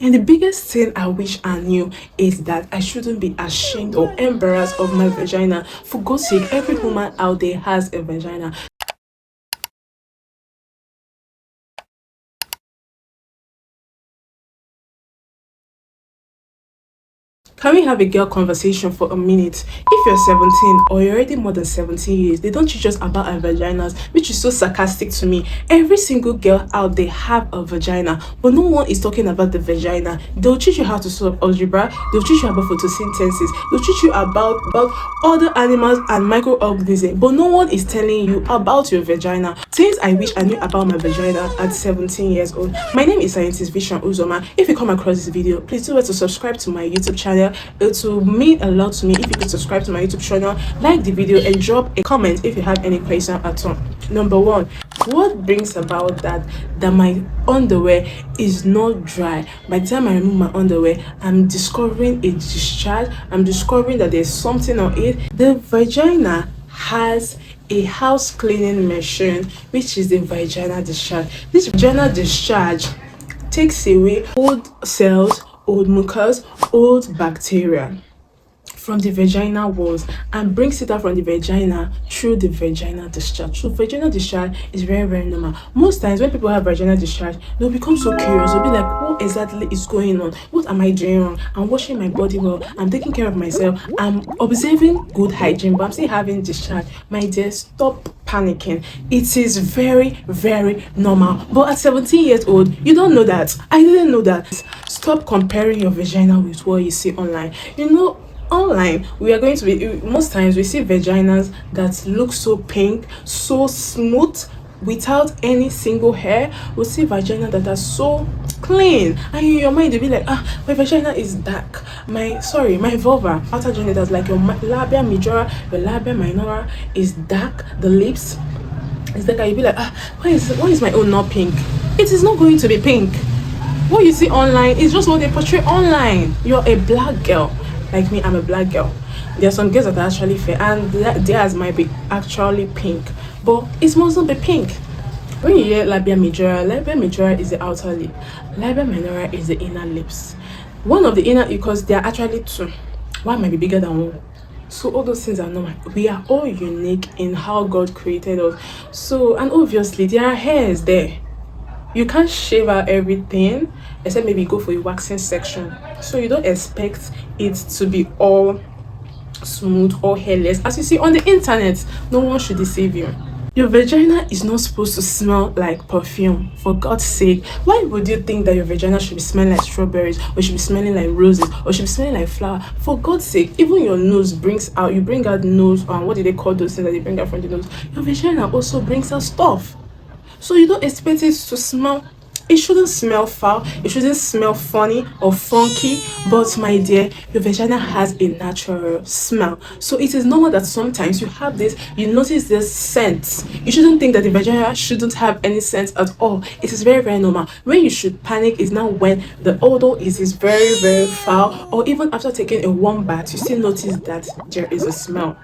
And the biggest thing I wish I knew is that I shouldn't be ashamed or embarrassed of my vagina. For God's sake, every woman out there has a vagina. Can we have a girl conversation for a minute? If you're 17 or you're already more than 17 years, they don't teach us about our vaginas, which is so sarcastic to me. Every single girl out there have a vagina, but no one is talking about the vagina. They'll teach you how to solve algebra, they'll teach you about photosynthesis, they'll teach you about other animals and microorganisms, but no one is telling you about your vagina. Things I wish I knew about my vagina at 17 years old. My name is Scientist Vision Uzoma. If you come across this video, please do well to subscribe to my YouTube channel. It will mean a lot to me if you could subscribe to my YouTube channel, like the video, and drop a comment if you have any question at all. Number one, what brings about that my underwear is not dry? By the time I remove my underwear, I'm discovering a discharge. I'm discovering that there's something on it. The vagina has a house cleaning machine, which is the vaginal discharge. This vaginal discharge takes away old cells, old mucus, old bacteria from the vaginal walls and brings it out from the vagina through the vaginal discharge. So vaginal discharge is very, very normal. Most times when people have vaginal discharge, they'll become so curious. They'll be like, what exactly is going on? What am I doing wrong? I'm washing my body well, I'm taking care of myself, I'm observing good hygiene, but I'm still having discharge. My dear, stop panicking. It is very, very normal. But at 17 years old, you don't know that. I didn't know that. Stop comparing your vagina with what you see online. Online we are going to be, most times we see vaginas that look so pink, so smooth, without any single hair. We'll see vagina that are so clean, and in your mind you'll be like, my vagina is dark, my vulva, outer genitals, like your labia majora, your labia minora is dark, the lips is dark, and you'll be like, why is my own not pink? It is not going to be pink. What you see online is just what they portray online. You're a black girl. Like me, I'm a black girl. There are some girls that are actually fair, and theirs might be actually pink, but it mustn't be pink. When you hear labia majora is the outer lip, labia minora is the inner lips. One of the inner, because there are actually two. One might be bigger than one. So all those things are normal. We are all unique in how God created us. So, and obviously there are hairs there. You can't shave out everything, except maybe go for a waxing section. So you don't expect it to be all smooth or hairless. As you see on the internet, no one should deceive you. Your vagina is not supposed to smell like perfume. For God's sake, why would you think that your vagina should be smelling like strawberries, or should be smelling like roses, or should be smelling like flower? For God's sake, even your nose you bring out nose, what do they call those things that they bring out from the nose? Your vagina also brings out stuff. So you don't expect it to smell. It shouldn't smell foul, it shouldn't smell funny or funky, but my dear, your vagina has a natural smell. So it is normal that sometimes you have this, you notice this scent. You shouldn't think that the vagina shouldn't have any scent at all. It is very, very normal. When you should panic is now when the odor is very, very foul, or even after taking a warm bath, you still notice that there is a smell.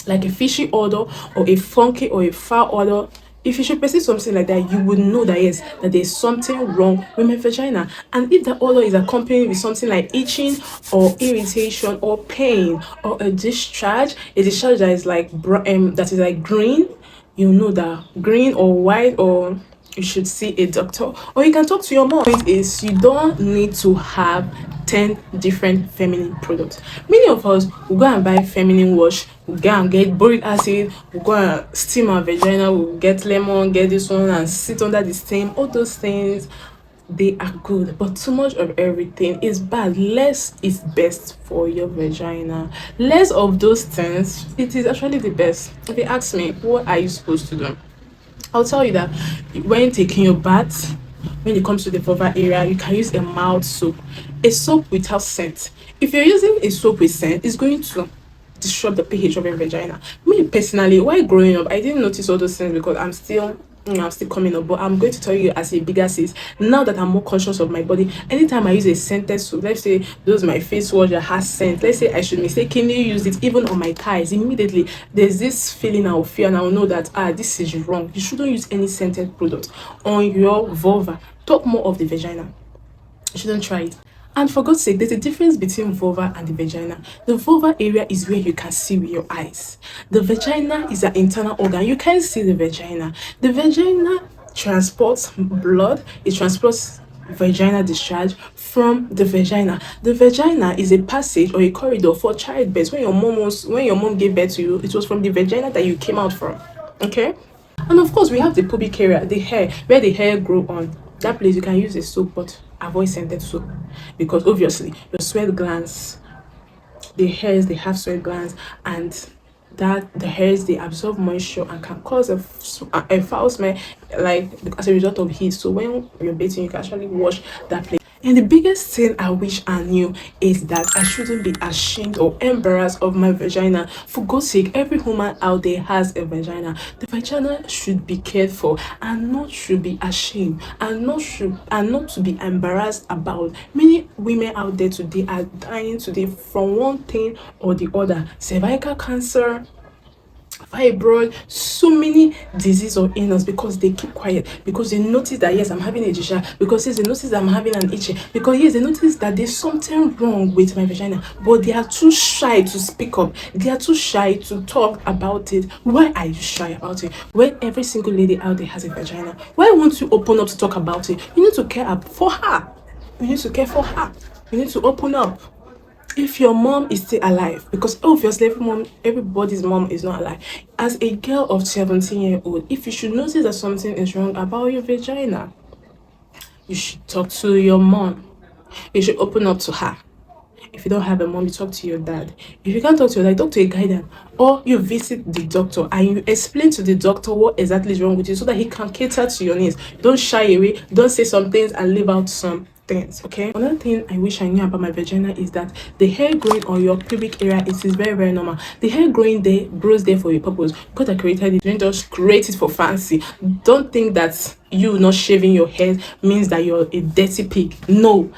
Like a fishy odor, or a funky or a foul odor. If you should perceive something like that, you would know that yes, that there's something wrong with my vagina. And if the odor is accompanied with something like itching or irritation or pain or a discharge that is like green, you know that green or white, or you should see a doctor, or you can talk to your mom. Point is, you don't need to have 10 different feminine products. Many of us will go and buy feminine wash, we'll go and get boric acid, we'll go and steam our vagina, we'll get lemon, get this one and sit under the steam. All those things, they are good, but too much of everything is bad. Less is best for your vagina. Less of those things, it is actually the best. If you ask me, what are you supposed to do? I'll tell you that when taking your bath, when it comes to the vulva area, you can use a mild soap, a soap without scent. If you're using a soap with scent, it's going to disrupt the pH of your vagina. Me personally, while growing up, I didn't notice all those things because I'm still coming up, but I'm going to tell you as a bigger sis, now that I'm more conscious of my body, anytime I use a scented soap, let's say those my face wash that has scent, let's say I should mistakenly use it even on my thighs, immediately there's this feeling I'll feel, and I'll know that this is wrong. You shouldn't use any scented product on your vulva. Talk more of the vagina. You shouldn't try it. And for God's sake, there's a difference between vulva and the vagina. The vulva area is where you can see with your eyes. The vagina is an internal organ. You can't see the vagina. The vagina transports blood, it transports vaginal discharge from the vagina. The vagina is a passage or a corridor for childbirth. When your mom gave birth to you, it was from the vagina that you came out from. Okay? And of course, we have the pubic area, the hair, where the hair grow on. That place you can use a soap, but avoid scented soap, because obviously your sweat glands, the hairs, they have sweat glands, and that the hairs, they absorb moisture and can cause a foul smell, like as a result of heat. So when you're bathing, you can actually wash that place. And the biggest thing I wish I knew is that I shouldn't be ashamed or embarrassed of my vagina. For God's sake, every woman out there has a vagina. The vagina should be cared for and not should be ashamed and not to be embarrassed about. Many women out there today are dying today from one thing or the other. Cervical cancer, fibroid, so many disease or illness, because they keep quiet, because they notice that yes, I'm having a discharge, because yes, they notice that I'm having an itch, because yes, they notice that there's something wrong with my vagina, but they are too shy to speak up, they are too shy to talk about it. Why are you shy about it when every single lady out there has a vagina? Why won't you open up to talk about it? You need to care up for her. You need to care for her. You need to open up. If your mom is still alive, because obviously everybody's mom is not alive, as a girl of 17-year-old, if you should notice that something is wrong about your vagina, you should talk to your mom. You should open up to her. If you don't have a mom, you talk to your dad. If you can't talk to your dad, talk to a guidance, or you visit the doctor and you explain to the doctor what exactly is wrong with you so that he can cater to your needs. Don't shy away, don't say some things and leave out some things. Okay, another thing I wish I knew about my vagina is that the hair growing on your pubic area, it is very, very normal. The hair growing there grows there for a purpose. God that created it, don't just create it for fancy. Don't think that you not shaving your hair means that you're a dirty pig. No,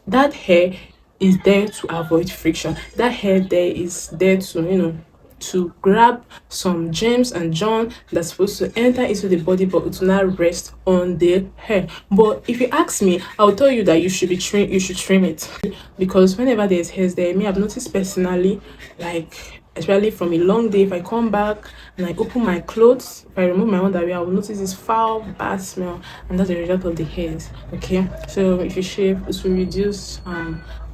that hair is there to avoid friction. That hair there is there to, to grab some germs and germ that's supposed to enter into the body, but it will not rest on the hair. But if you ask me, I'll tell you that you should trim it, because whenever there's hairs there, me, I've noticed personally, like especially from a long day, if I come back and I open my clothes, if I remove my underwear, I will notice this foul bad smell, and that's the result of the hairs. Okay, so if you shave, it will reduce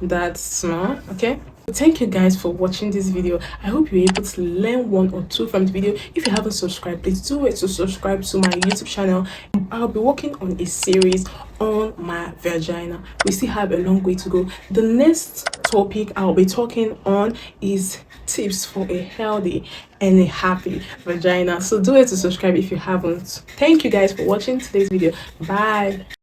that smell. Okay, thank you guys for watching this video. I hope you're able to learn one or two from the video. If you haven't subscribed, please do it to subscribe to my YouTube channel. I'll be working on a series on my vagina. We still have a long way to go. The next topic I'll be talking on is tips for a healthy and a happy vagina. So do it to subscribe if you haven't. Thank you guys for watching today's video. Bye.